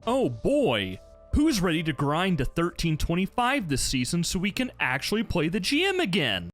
Oh boy, who's ready to grind to 1325 this season so we can actually play the GM again?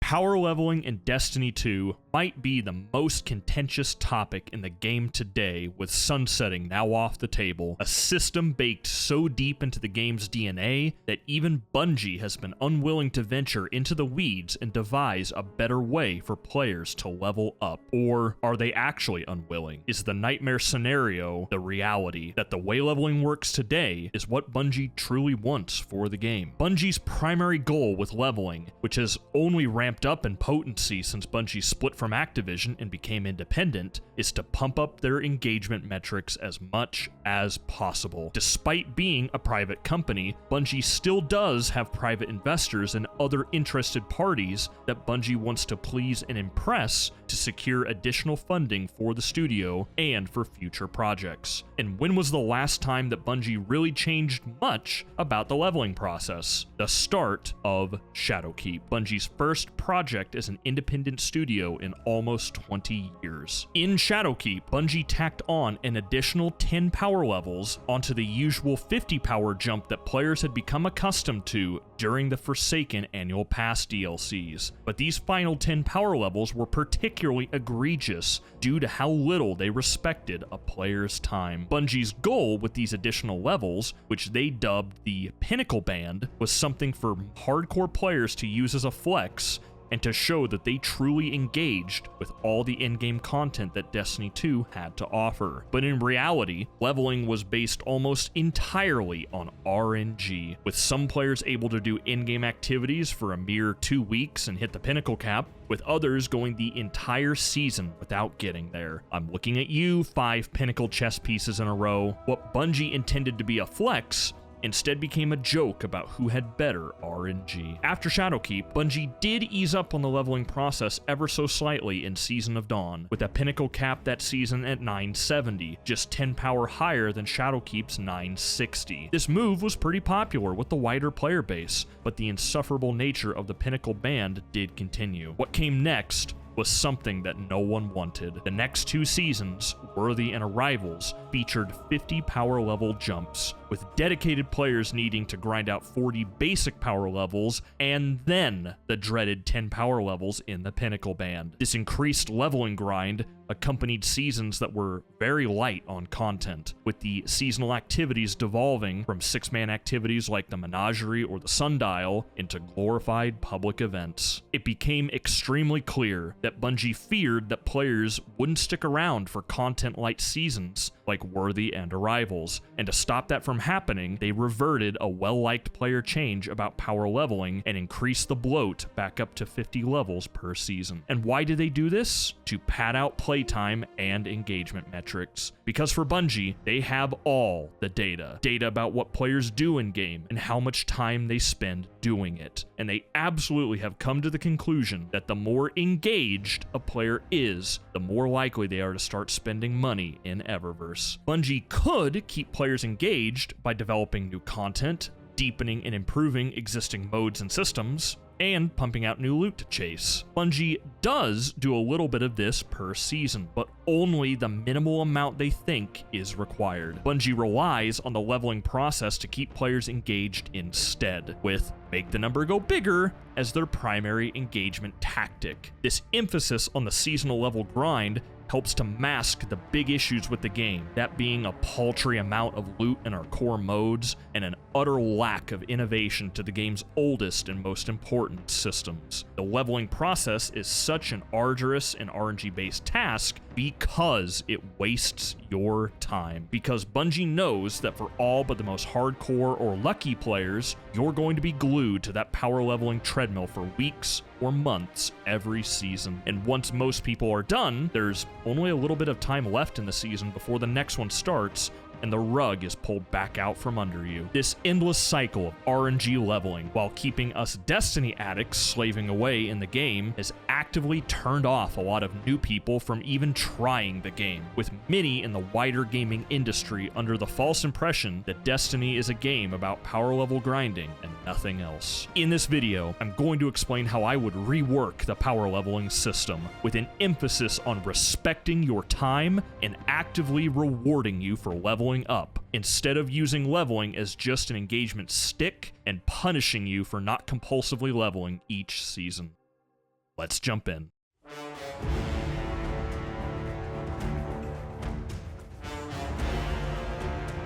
Power leveling in Destiny 2 might be the most contentious topic in the game today, with sunsetting now off the table, a system baked so deep into the game's DNA that even Bungie has been unwilling to venture into the weeds and devise a better way for players to level up. Or are they actually unwilling? Is the nightmare scenario the reality, that the way leveling works today is what Bungie truly wants for the game? Bungie's primary goal with leveling, which has only ramped up in potency since Bungie split from Activision and became independent, is to pump up their engagement metrics as much as possible. Despite being a private company, Bungie still does have private investors and other interested parties that Bungie wants to please and impress to secure additional funding for the studio and for future projects. And when was the last time that Bungie really changed much about the leveling process? The start of Shadowkeep, Bungie's first project as an independent studio in almost 20 years. In Shadowkeep, Bungie tacked on an additional 10 power levels onto the usual 50 power jump that players had become accustomed to during the Forsaken Annual Pass DLCs. But these final 10 power levels were particularly egregious due to how little they respected a player's time. Bungie's goal with these additional levels, which they dubbed the Pinnacle Band, was something for hardcore players to use as a flex and to show that they truly engaged with all the in-game content that Destiny 2 had to offer. But in reality, leveling was based almost entirely on RNG, with some players able to do in-game activities for a mere 2 weeks and hit the pinnacle cap, with others going the entire season without getting there. I'm looking at you, 5 pinnacle chess pieces in a row. What Bungie intended to be a flex instead became a joke about who had better RNG. After Shadowkeep, Bungie did ease up on the leveling process ever so slightly in Season of Dawn, with a pinnacle cap that season at 970, just 10 power higher than Shadowkeep's 960. This move was pretty popular with the wider player base, but the insufferable nature of the pinnacle band did continue. What came next was something that no one wanted. The next 2 seasons, Worthy and Arrivals, featured 50 power level jumps, with dedicated players needing to grind out 40 basic power levels and then the dreaded 10 power levels in the Pinnacle Band. This increased leveling grind accompanied seasons that were very light on content, with the seasonal activities devolving from 6-man activities like the Menagerie or the Sundial into glorified public events. It became extremely clear that Bungie feared that players wouldn't stick around for content-light seasons like Worthy and Arrivals, and to stop that from happening, they reverted a well-liked player change about power leveling and increased the bloat back up to 50 levels per season. And why did they do this? To pad out playtime and engagement metrics. Because for Bungie, they have all the data about what players do in-game and how much time they spend doing it. And they absolutely have come to the conclusion that the more engaged a player is, the more likely they are to start spending money in Eververse. Bungie could keep players engaged by developing new content, deepening and improving existing modes and systems, and pumping out new loot to chase. Bungie does do a little bit of this per season, but only the minimal amount they think is required. Bungie relies on the leveling process to keep players engaged instead, with make the number go bigger as their primary engagement tactic. This emphasis on the seasonal level grind helps to mask the big issues with the game, that being a paltry amount of loot in our core modes and an utter lack of innovation to the game's oldest and most important systems. The leveling process is such an arduous and RNG-based task because it wastes your time. Because Bungie knows that for all but the most hardcore or lucky players, you're going to be glued to that power leveling treadmill for weeks or months every season. And once most people are done, there's only a little bit of time left in the season before the next one starts, and the rug is pulled back out from under you. This endless cycle of RNG leveling, while keeping us Destiny addicts slaving away in the game, has actively turned off a lot of new people from even trying the game, with many in the wider gaming industry under the false impression that Destiny is a game about power level grinding and nothing else. In this video, I'm going to explain how I would rework the power leveling system, with an emphasis on respecting your time and actively rewarding you for leveling up, instead of using leveling as just an engagement stick and punishing you for not compulsively leveling each season. Let's jump in.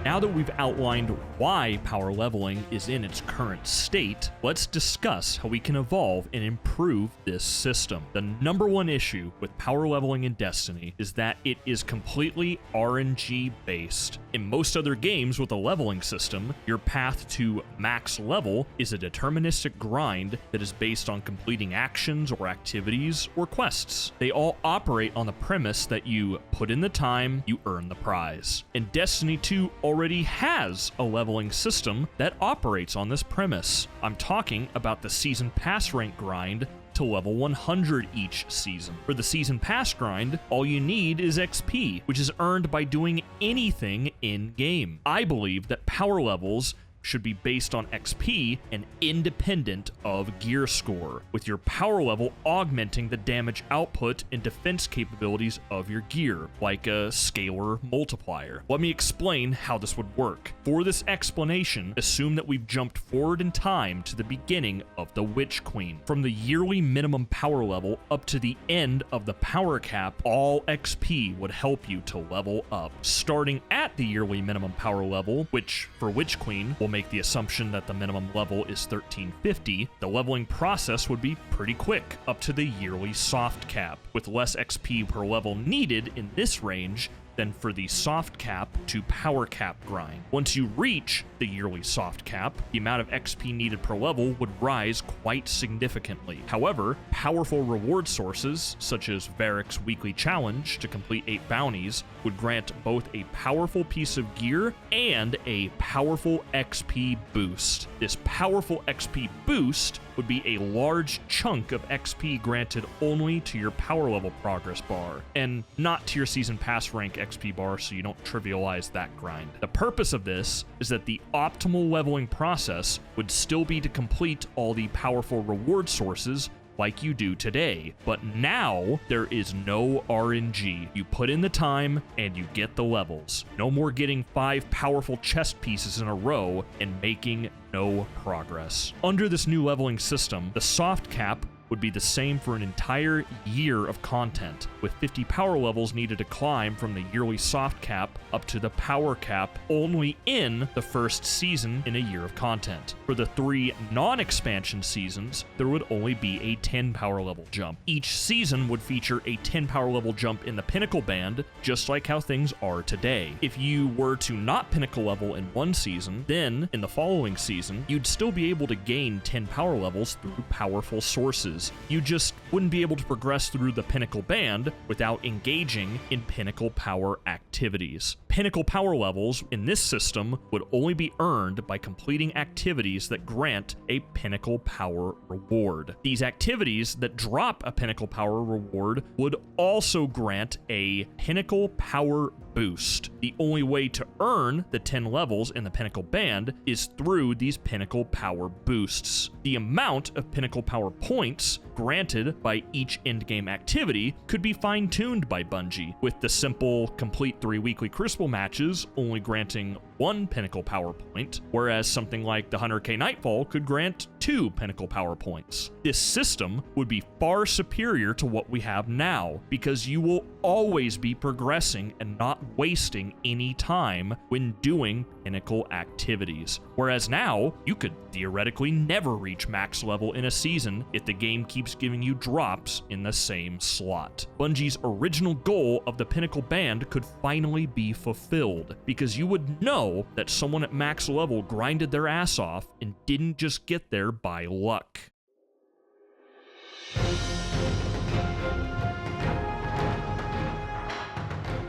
Now that we've outlined why power leveling is in its current state, let's discuss how we can evolve and improve this system. The number one issue with power leveling in Destiny is that it is completely RNG based. In most other games with a leveling system, your path to max level is a deterministic grind that is based on completing actions or activities or quests. They all operate on the premise that you put in the time, you earn the prize. And Destiny 2 already has a leveling system that operates on this premise. I'm talking about the season pass rank grind to level 100 each season. For the season pass grind, all you need is XP, which is earned by doing anything in-game. I believe that power levels should be based on XP and independent of gear score, with your power level augmenting the damage output and defense capabilities of your gear, like a scalar multiplier. Let me explain how this would work. For this explanation, assume that we've jumped forward in time to the beginning of the Witch Queen. From the yearly minimum power level up to the end of the power cap, all XP would help you to level up. Starting at the yearly minimum power level, which for Witch Queen will make the assumption that the minimum level is 1350, the leveling process would be pretty quick up to the yearly soft cap, with less XP per level needed in this range than for the soft cap to power cap grind. Once you reach the yearly soft cap, the amount of XP needed per level would rise quite significantly. However, powerful reward sources, such as Varric's weekly challenge to complete 8 bounties, would grant both a powerful piece of gear and a powerful XP boost. This powerful XP boost would be a large chunk of XP granted only to your power level progress bar, and not to your season pass rank XP bar, so you don't trivialize that grind. The purpose of this is that the optimal leveling process would still be to complete all the powerful reward sources like you do today, but now there is no RNG. You put in the time and you get the levels. No more getting 5 powerful chest pieces in a row and making no progress. Under this new leveling system, the soft cap would be the same for an entire year of content, with 50 power levels needed to climb from the yearly soft cap up to the power cap only in the first season in a year of content. For the 3 non-expansion seasons, there would only be a 10 power level jump. Each season would feature a 10 power level jump in the pinnacle band, just like how things are today. If you were to not pinnacle level in one season, then in the following season, you'd still be able to gain 10 power levels through powerful sources. You just wouldn't be able to progress through the pinnacle band without engaging in pinnacle power activities. Pinnacle power levels in this system would only be earned by completing activities that grant a pinnacle power reward. These activities that drop a pinnacle power reward would also grant a pinnacle power boost. The only way to earn the 10 levels in the pinnacle band is through these pinnacle power boosts. The amount of pinnacle power points granted by each endgame activity could be fine-tuned by Bungie, with the simple complete 3 weekly Crucible matches only granting 1 pinnacle power point, whereas something like the 100k Nightfall could grant 2 pinnacle power points. This system would be far superior to what we have now, because you will always be progressing and not wasting any time when doing pinnacle activities. Whereas now, you could theoretically never reach max level in a season if the game keeps giving you drops in the same slot. Bungie's original goal of the pinnacle band could finally be fulfilled, because you would know that someone at max level grinded their ass off and didn't just get there by luck.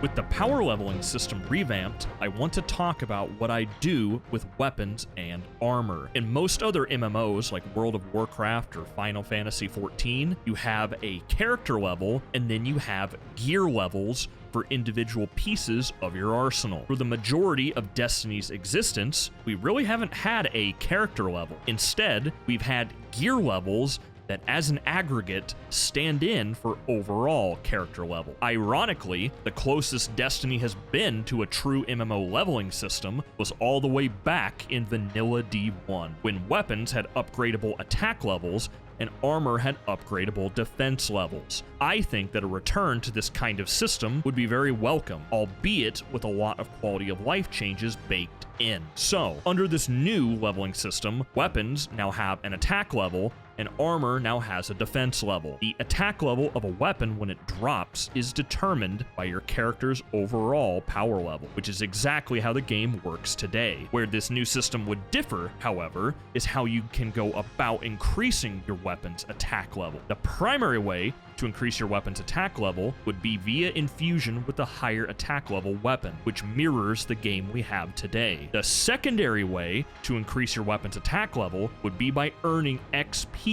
With the power leveling system revamped, I want to talk about what I do with weapons and armor. In most other MMOs like World of Warcraft or Final Fantasy XIV, you have a character level and then you have gear levels for individual pieces of your arsenal. For the majority of Destiny's existence, we really haven't had a character level. Instead, we've had gear levels that as an aggregate stand in for overall character level. Ironically, the closest Destiny has been to a true MMO leveling system was all the way back in vanilla D1, when weapons had upgradable attack levels and armor had upgradable defense levels. I think that a return to this kind of system would be very welcome, albeit with a lot of quality of life changes baked in. So, under this new leveling system, weapons now have an attack level and armor now has a defense level. The attack level of a weapon when it drops is determined by your character's overall power level, which is exactly how the game works today. Where this new system would differ, however, is how you can go about increasing your weapon's attack level. The primary way to increase your weapon's attack level would be via infusion with a higher attack level weapon, which mirrors the game we have today. The secondary way to increase your weapon's attack level would be by earning XP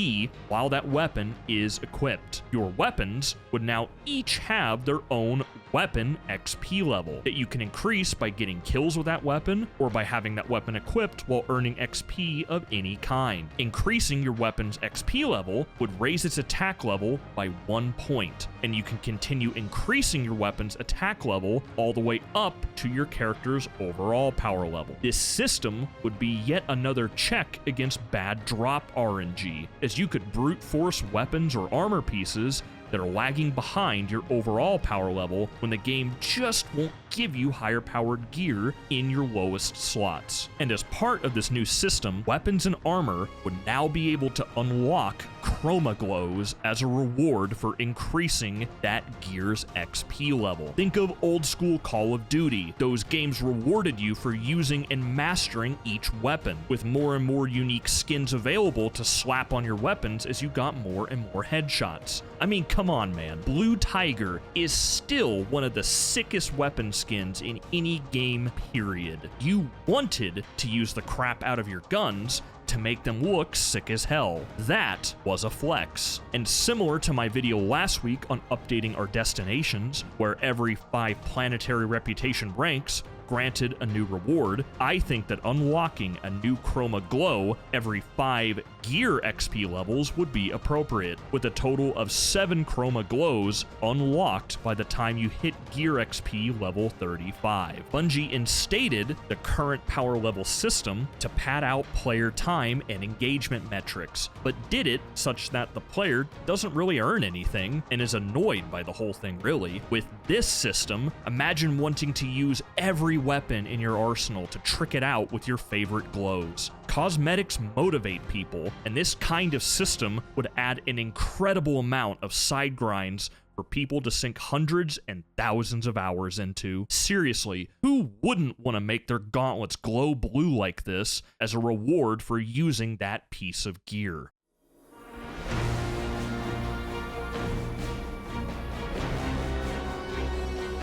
while that weapon is equipped. Your weapons would now each have their own weapon XP level that you can increase by getting kills with that weapon or by having that weapon equipped while earning XP of any kind. Increasing your weapon's XP level would raise its attack level by 1 point, and you can continue increasing your weapon's attack level all the way up to your character's overall power level. This system would be yet another check against bad drop RNG, as you could brute force weapons or armor pieces that are lagging behind your overall power level when the game just won't give you higher powered gear in your lowest slots. And as part of this new system, weapons and armor would now be able to unlock chroma glows as a reward for increasing that gear's XP level. Think of old school Call of Duty. Those games rewarded you for using and mastering each weapon, with more and more unique skins available to slap on your weapons as you got more and more headshots. I mean, come on, man. Blue Tiger is still one of the sickest weapon skins in any game, period. You wanted to use the crap out of your guns to make them look sick as hell. That was a flex. And similar to my video last week on updating our destinations, where every 5 planetary reputation ranks granted a new reward, I think that unlocking a new chroma glow every 5 gear XP levels would be appropriate, with a total of 7 chroma glows unlocked by the time you hit gear XP level 35. Bungie instated the current power level system to pad out player time and engagement metrics, but did it such that the player doesn't really earn anything and is annoyed by the whole thing really. With this system, imagine wanting to use every weapon in your arsenal to trick it out with your favorite glows. Cosmetics motivate people, and this kind of system would add an incredible amount of side grinds for people to sink hundreds and thousands of hours into. Seriously, who wouldn't want to make their gauntlets glow blue like this as a reward for using that piece of gear?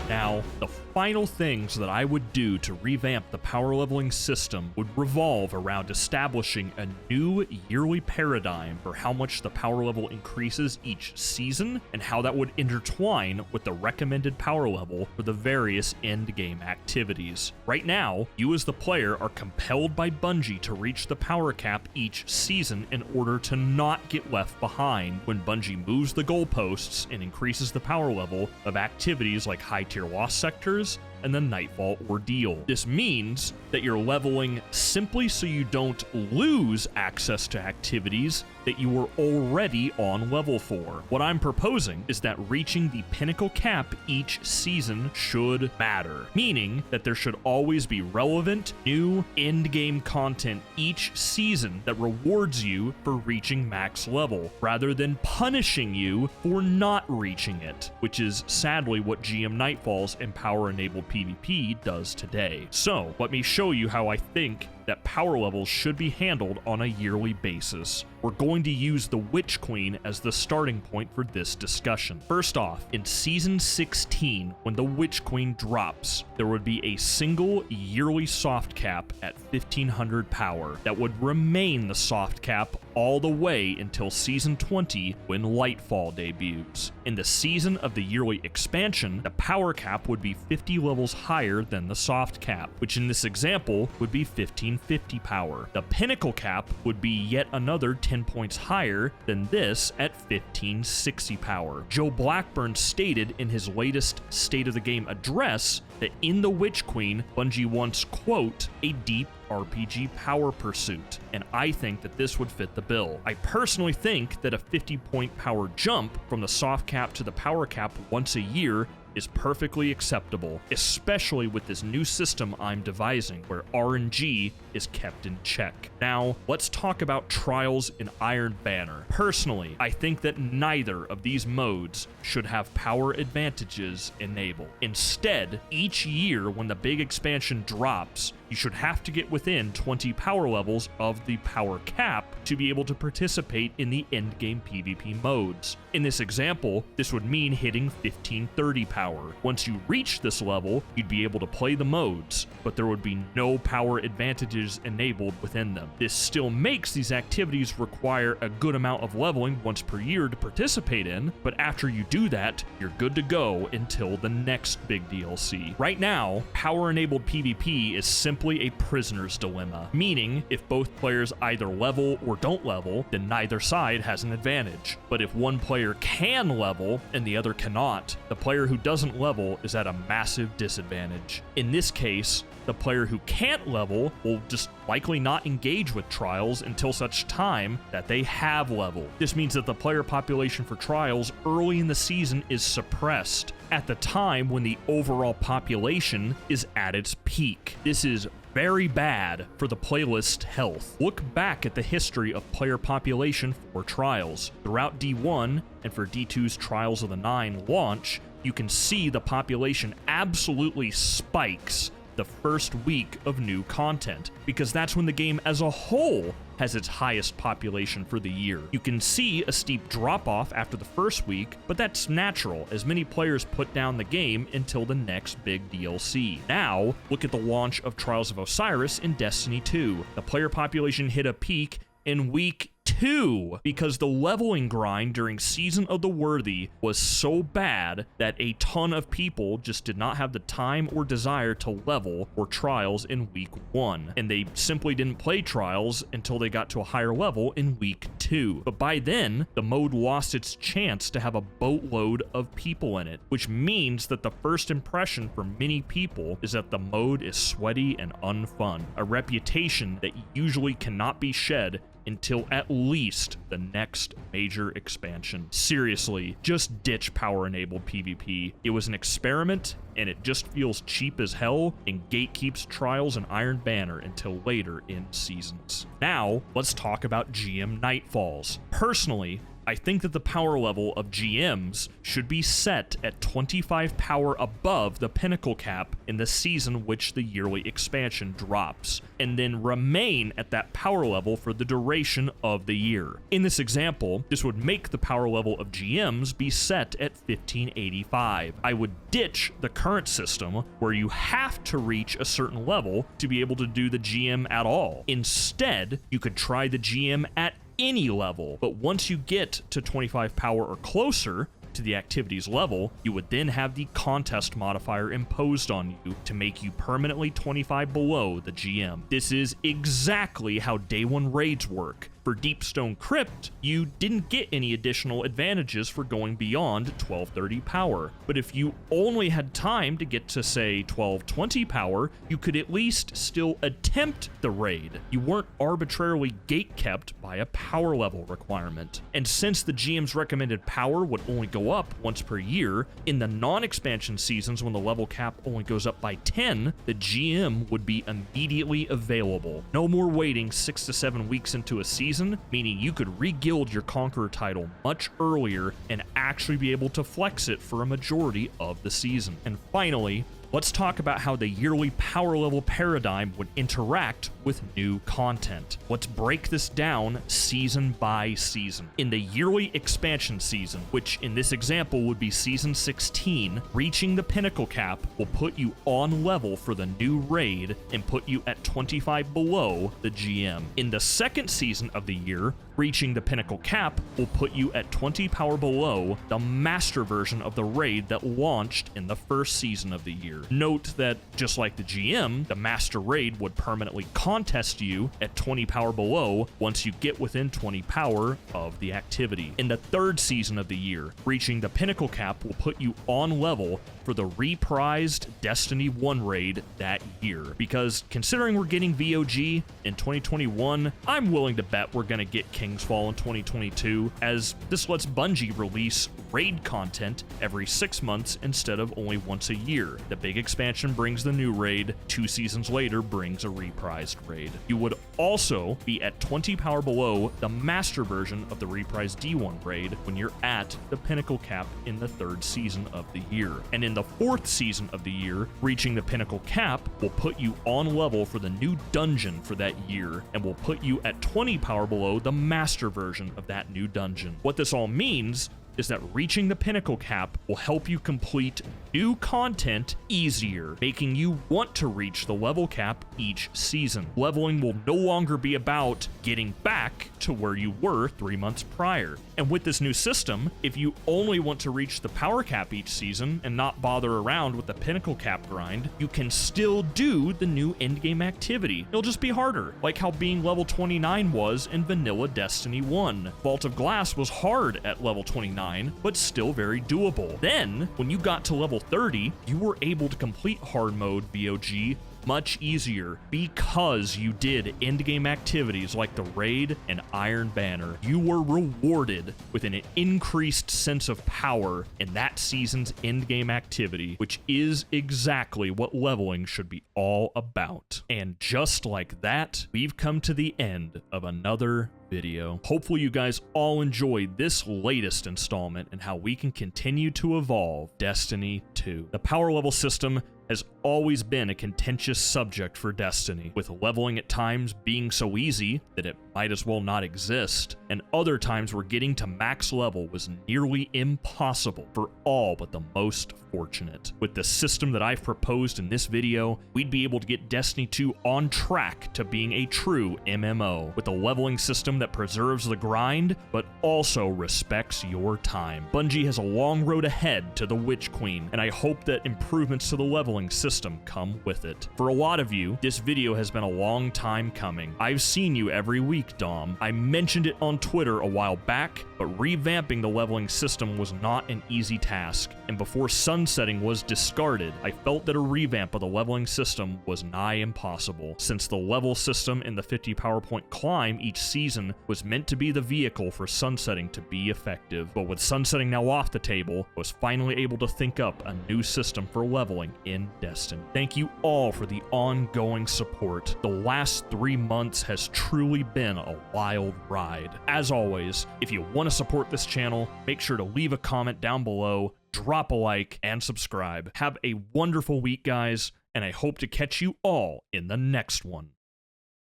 Now, the final things that I would do to revamp the power leveling system would revolve around establishing a new yearly paradigm for how much the power level increases each season and how that would intertwine with the recommended power level for the various endgame activities. Right now, you as the player are compelled by Bungie to reach the power cap each season in order to not get left behind when Bungie moves the goalposts and increases the power level of activities like high-tier lost sectors and the Nightfall Ordeal. This means that you're leveling simply so you don't lose access to activities that you were already on level for. What I'm proposing is that reaching the pinnacle cap each season should matter, meaning that there should always be relevant, new, endgame content each season that rewards you for reaching max level, rather than punishing you for not reaching it, which is sadly what GM Nightfall's Empower-enabled PvP does today. So, let me show you how I think that power levels should be handled on a yearly basis. we're going to use the Witch Queen as the starting point for this discussion. First off, in Season 16, when the Witch Queen drops, there would be a single yearly soft cap at 1500 power that would remain the soft cap all the way until Season 20 when Lightfall debuts. In the season of the yearly expansion, the power cap would be 50 levels higher than the soft cap, which in this example would be 1550 power. The pinnacle cap would be yet another 10 points higher than this at 1560 power. Joe Blackburn stated in his latest State of the Game address that in the Witch Queen, Bungie wants, quote, a deep RPG power pursuit, and I think that this would fit the bill. I personally think that a 50-point power jump from the soft cap to the power cap once a year is perfectly acceptable, especially with this new system I'm devising where RNG is kept in check. Now, let's talk about Trials in Iron Banner. Personally, I think that neither of these modes should have power advantages enabled. Instead, each year when the big expansion drops, you should have to get within 20 power levels of the power cap to be able to participate in the endgame PvP modes. In this example, this would mean hitting 1530 power. Once you reach this level, you'd be able to play the modes, but there would be no power advantages enabled within them. This still makes these activities require a good amount of leveling once per year to participate in, but after you do that, you're good to go until the next big DLC. Right now, power-enabled PvP is simply a prisoner's dilemma, meaning if both players either level or don't level, then neither side has an advantage. But if one player can level and the other cannot, the player who doesn't level is at a massive disadvantage. In this case, the player who can't level will just likely not engage with Trials until such time that they have leveled. This means that the player population for Trials early in the season is suppressed at the time when the overall population is at its peak. This is very bad for the playlist health. Look back at the history of player population for Trials. Throughout D1 and for D2's Trials of the Nine launch, you can see the population absolutely spikes the first week of new content, because that's when the game as a whole has its highest population for the year. You can see a steep drop-off after the first week, but that's natural, as many players put down the game until the next big DLC. Now, look at the launch of Trials of Osiris in Destiny 2. The player population hit a peak in week 2 because the leveling grind during Season of the Worthy was so bad that a ton of people just did not have the time or desire to level for Trials in week 1, and they simply didn't play Trials until they got to a higher level in week 2. But by then, the mode lost its chance to have a boatload of people in it, which means that the first impression for many people is that the mode is sweaty and unfun, a reputation that usually cannot be shed until at least the next major expansion. Seriously, just ditch power-enabled PvP. It was an experiment, and it just feels cheap as hell, and gatekeeps Trials and Iron Banner until later in seasons. Now, let's talk about GM Nightfalls. Personally, I think that the power level of GMs should be set at 25 power above the pinnacle cap in the season which the yearly expansion drops, and then remain at that power level for the duration of the year. In this example, this would make the power level of GMs be set at 1585. I would ditch the current system where you have to reach a certain level to be able to do the GM at all. Instead, you could try the GM at any level, but once you get to 25 power or closer to the activity's level, you would then have the contest modifier imposed on you to make you permanently 25 below the GM. This is exactly how Day 1 raids work. For Deepstone Crypt, you didn't get any additional advantages for going beyond 1230 power, but if you only had time to get to, say, 1220 power, you could at least still attempt the raid. You weren't arbitrarily gatekept by a power level requirement. And since the GM's recommended power would only go up once per year, in the non-expansion seasons when the level cap only goes up by 10, the GM would be immediately available. No more waiting 6 to 7 weeks into a season, meaning you could re-guild your Conqueror title much earlier and actually be able to flex it for a majority of the season. And finally, let's talk about how the yearly power level paradigm would interact with new content. Let's break this down season by season. In the yearly expansion season, which in this example would be season 16, reaching the pinnacle cap will put you on level for the new raid and put you at 25 below the GM. In the second season of the year, reaching the pinnacle cap will put you at 20 power below the master version of the raid that launched in the first season of the year. Note that just like the GM, the master raid would permanently contest you at 20 power below once you get within 20 power of the activity. In the third season of the year, reaching the pinnacle cap will put you on level for the reprised Destiny 1 raid that year. Because considering we're getting VOG in 2021, I'm willing to bet we're gonna get King's Fall in 2022, as this lets Bungie release raid content every 6 months instead of only once a year. The big expansion brings the new raid, 2 seasons later brings a reprised raid. You would also be at 20 power below the master version of the reprised D1 raid when you're at the pinnacle cap in the third season of the year. And in the fourth season of the year, reaching the pinnacle cap will put you on level for the new dungeon for that year and will put you at 20 power below the master version of that new dungeon. What this all means is that reaching the pinnacle cap will help you complete new content easier, making you want to reach the level cap each season. Leveling will no longer be about getting back to where you were 3 months prior. And with this new system, if you only want to reach the power cap each season and not bother around with the pinnacle cap grind, you can still do the new endgame activity. It'll just be harder, like how being level 29 was in vanilla Destiny 1. Vault of Glass was hard at level 29, but still very doable. Then, when you got to level 30, you were able to complete hard mode VOG much easier because you did endgame activities like the raid and Iron Banner. You were rewarded with an increased sense of power in that season's endgame activity, which is exactly what leveling should be all about. And just like that, we've come to the end of another video. Hopefully you guys all enjoyed this latest installment and how we can continue to evolve Destiny 2. The power level system has always been a contentious subject for Destiny, with leveling at times being so easy that it might as well not exist, and other times where getting to max level was nearly impossible for all but the most fortunate. With the system that I've proposed in this video, we'd be able to get Destiny 2 on track to being a true MMO, with a leveling system that preserves the grind, but also respects your time. Bungie has a long road ahead to the Witch Queen, and I hope that improvements to the leveling system come with it. For a lot of you, this video has been a long time coming. I've seen you every week, Dom. I mentioned it on Twitter a while back, but revamping the leveling system was not an easy task, and before sunsetting was discarded, I felt that a revamp of the leveling system was nigh impossible, since the level system in the 50 PowerPoint climb each season was meant to be the vehicle for sunsetting to be effective. But with sunsetting now off the table, I was finally able to think up a new system for leveling in Destiny. Thank you all for the ongoing support. The last 3 months has truly been a wild ride. As always, if you want to support this channel, make sure to leave a comment down below, drop a like, and subscribe. Have a wonderful week, guys, and I hope to catch you all in the next one.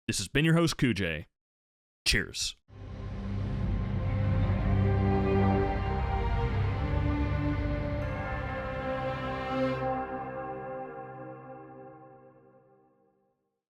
This has been your host, Kujay. Cheers.